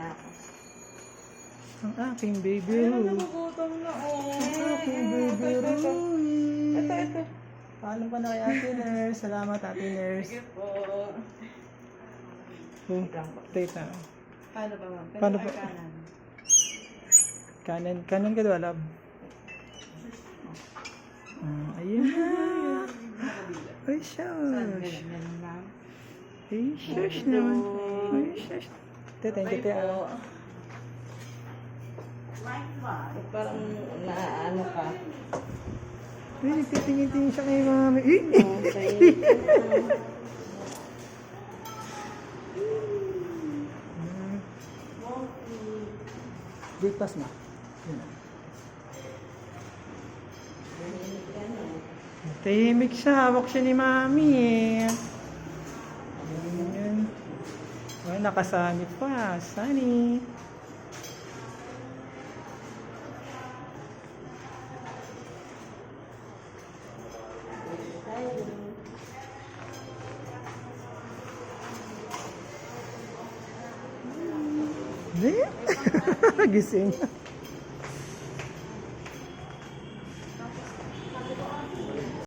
na ako. Ang aking baby Ay, Ruth. nagugutom na. Ang aking baby Ruth. Ito. Paano pa na kay Ate Nurse? Salamat Ate Nurse. Sige po. Oh, tita. Paano ba, ma'am? Paano Kaliwa ba? or kanan? Kanan ka daw, love. Ayun na. Ay, Saan? shush. Ganun, ma'am. Ay, shush naman. Ay, shush. Tita, thank you, tita. Parang naaano ka. Ay, nagtitingin-tingin siya kay mami. Eh! Okay. Breakfast na. Yun na. Tahimik siya. Hawak siya ni mami eh. Ayan. Ay, nakasani pa. Sunny. Gising.